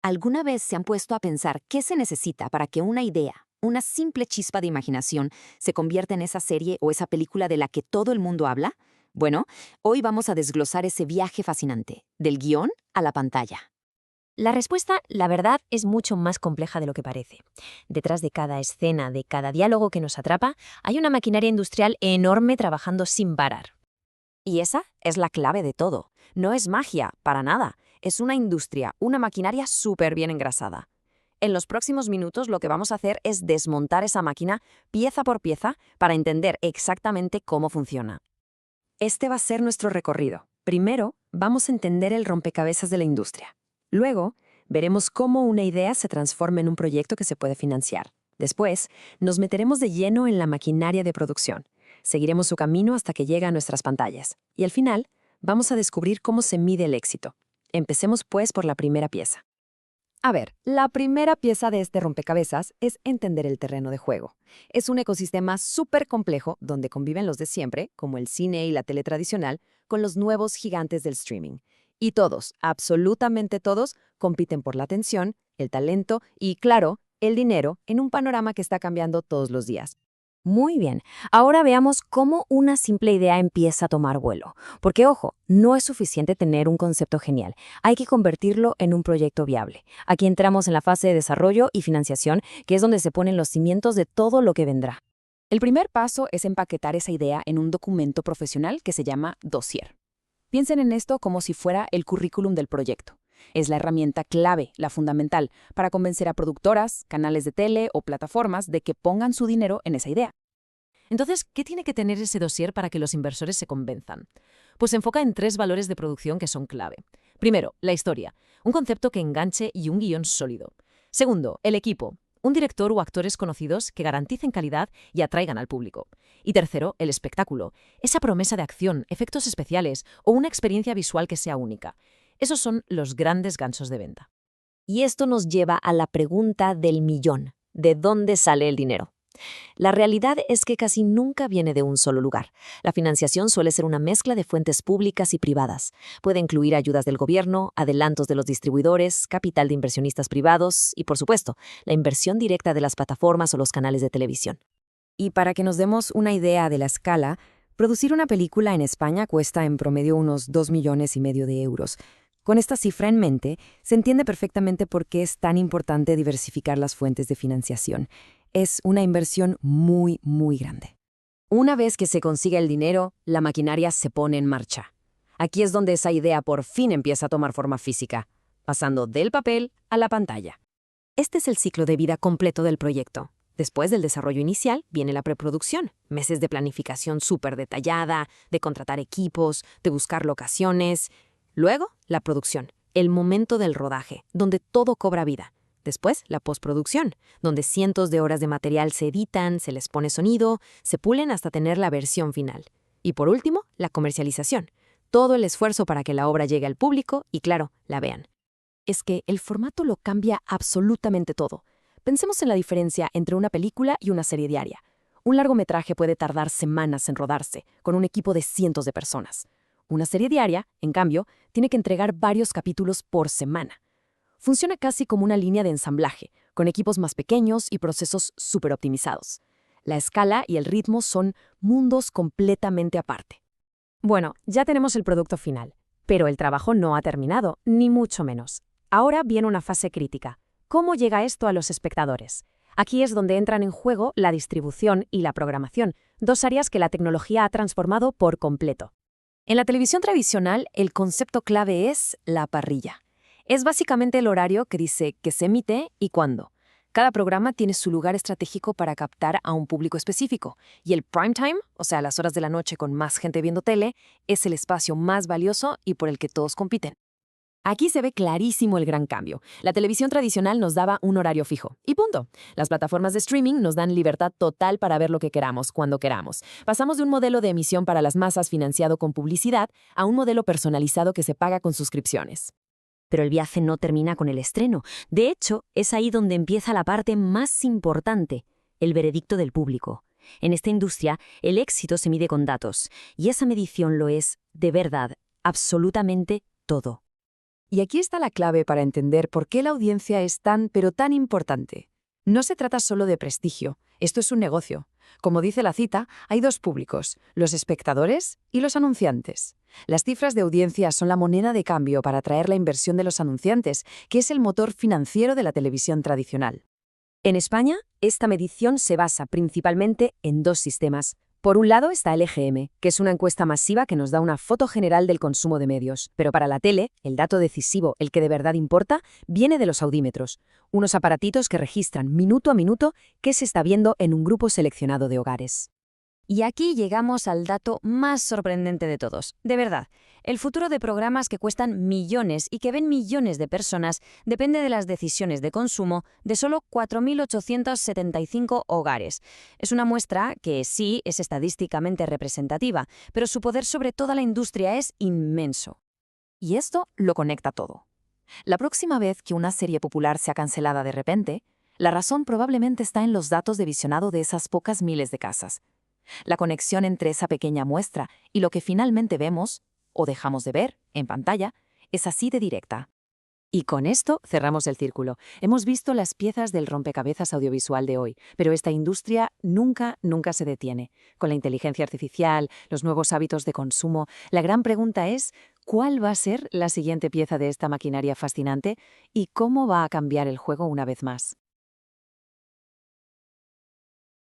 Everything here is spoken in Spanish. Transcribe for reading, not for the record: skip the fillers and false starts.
¿Alguna vez se han puesto a pensar qué se necesita para que una idea, una simple chispa de imaginación, se convierta en esa serie o esa película de la que todo el mundo habla? Bueno, hoy vamos a desglosar ese viaje fascinante, del guión a la pantalla. La respuesta, la verdad, es mucho más compleja de lo que parece. Detrás de cada escena, de cada diálogo que nos atrapa, hay una maquinaria industrial enorme trabajando sin parar. Y esa es la clave de todo. No es magia, para nada. Es una industria, una maquinaria súper bien engrasada. En los próximos minutos lo que vamos a hacer es desmontar esa máquina pieza por pieza para entender exactamente cómo funciona. Este va a ser nuestro recorrido. Primero, vamos a entender el rompecabezas de la industria. Luego, veremos cómo una idea se transforma en un proyecto que se puede financiar. Después, nos meteremos de lleno en la maquinaria de producción. Seguiremos su camino hasta que llegue a nuestras pantallas. Y al final, vamos a descubrir cómo se mide el éxito. Empecemos pues por la primera pieza. A ver, la primera pieza de este rompecabezas es entender el terreno de juego. Es un ecosistema súper complejo donde conviven los de siempre, como el cine y la tele tradicional, con los nuevos gigantes del streaming. Y todos, absolutamente todos, compiten por la atención, el talento y, claro, el dinero en un panorama que está cambiando todos los días. Muy bien, ahora veamos cómo una simple idea empieza a tomar vuelo. Porque, ojo, no es suficiente tener un concepto genial, hay que convertirlo en un proyecto viable. Aquí entramos en la fase de desarrollo y financiación, que es donde se ponen los cimientos de todo lo que vendrá. El primer paso es empaquetar esa idea en un documento profesional que se llama dossier. Piensen en esto como si fuera el currículum del proyecto. Es la herramienta clave, la fundamental, para convencer a productoras, canales de tele o plataformas de que pongan su dinero en esa idea. Entonces, ¿qué tiene que tener ese dossier para que los inversores se convenzan? Pues se enfoca en 3 valores de producción que son clave. Primero, la historia, un concepto que enganche y un guión sólido. Segundo, el equipo, un director o actores conocidos que garanticen calidad y atraigan al público. Y tercero, el espectáculo, esa promesa de acción, efectos especiales o una experiencia visual que sea única. Esos son los grandes ganchos de venta. Y esto nos lleva a la pregunta del millón: ¿de dónde sale el dinero? La realidad es que casi nunca viene de un solo lugar. La financiación suele ser una mezcla de fuentes públicas y privadas. Puede incluir ayudas del gobierno, adelantos de los distribuidores, capital de inversionistas privados y, por supuesto, la inversión directa de las plataformas o los canales de televisión. Y para que nos demos una idea de la escala, producir una película en España cuesta en promedio unos 2,5 millones de euros. Con esta cifra en mente, se entiende perfectamente por qué es tan importante diversificar las fuentes de financiación. Es una inversión muy, muy grande. Una vez que se consigue el dinero, la maquinaria se pone en marcha. Aquí es donde esa idea por fin empieza a tomar forma física, pasando del papel a la pantalla. Este es el ciclo de vida completo del proyecto. Después del desarrollo inicial viene la preproducción, meses de planificación súper detallada, de contratar equipos, de buscar locaciones. Luego, la producción, el momento del rodaje, donde todo cobra vida. Después, la postproducción, donde cientos de horas de material se editan, se les pone sonido, se pulen hasta tener la versión final. Y por último, la comercialización, todo el esfuerzo para que la obra llegue al público y, claro, la vean. Es que el formato lo cambia absolutamente todo. Pensemos en la diferencia entre una película y una serie diaria. Un largometraje puede tardar semanas en rodarse, con un equipo de cientos de personas. Una serie diaria, en cambio, tiene que entregar varios capítulos por semana. Funciona casi como una línea de ensamblaje, con equipos más pequeños y procesos súper optimizados. La escala y el ritmo son mundos completamente aparte. Bueno, ya tenemos el producto final, pero el trabajo no ha terminado, ni mucho menos. Ahora viene una fase crítica. ¿Cómo llega esto a los espectadores? Aquí es donde entran en juego la distribución y la programación, dos áreas que la tecnología ha transformado por completo. En la televisión tradicional, el concepto clave es la parrilla. Es básicamente el horario que dice que se emite y cuándo. Cada programa tiene su lugar estratégico para captar a un público específico, y el prime time, o sea, las horas de la noche con más gente viendo tele, es el espacio más valioso y por el que todos compiten. Aquí se ve clarísimo el gran cambio. La televisión tradicional nos daba un horario fijo, y punto. Las plataformas de streaming nos dan libertad total para ver lo que queramos, cuando queramos. Pasamos de un modelo de emisión para las masas financiado con publicidad a un modelo personalizado que se paga con suscripciones. Pero el viaje no termina con el estreno. De hecho, es ahí donde empieza la parte más importante: el veredicto del público. En esta industria, el éxito se mide con datos, y esa medición lo es, de verdad, absolutamente todo. Y aquí está la clave para entender por qué la audiencia es pero tan importante. No se trata solo de prestigio, esto es un negocio. Como dice la cita, hay dos públicos, los espectadores y los anunciantes. Las cifras de audiencia son la moneda de cambio para atraer la inversión de los anunciantes, que es el motor financiero de la televisión tradicional. En España, esta medición se basa principalmente en dos sistemas. Por un lado está el EGM, que es una encuesta masiva que nos da una foto general del consumo de medios. Pero para la tele, el dato decisivo, el que de verdad importa, viene de los audímetros, unos aparatitos que registran minuto a minuto qué se está viendo en un grupo seleccionado de hogares. Y aquí llegamos al dato más sorprendente de todos. De verdad, el futuro de programas que cuestan millones y que ven millones de personas depende de las decisiones de consumo de solo 4.875 hogares. Es una muestra que sí es estadísticamente representativa, pero su poder sobre toda la industria es inmenso. Y esto lo conecta todo. La próxima vez que una serie popular sea cancelada de repente, la razón probablemente está en los datos de visionado de esas pocas miles de casas. La conexión entre esa pequeña muestra y lo que finalmente vemos, o dejamos de ver, en pantalla, es así de directa. Y con esto cerramos el círculo. Hemos visto las piezas del rompecabezas audiovisual de hoy, pero esta industria nunca se detiene. Con la inteligencia artificial, los nuevos hábitos de consumo, la gran pregunta es, ¿cuál va a ser la siguiente pieza de esta maquinaria fascinante y cómo va a cambiar el juego una vez más?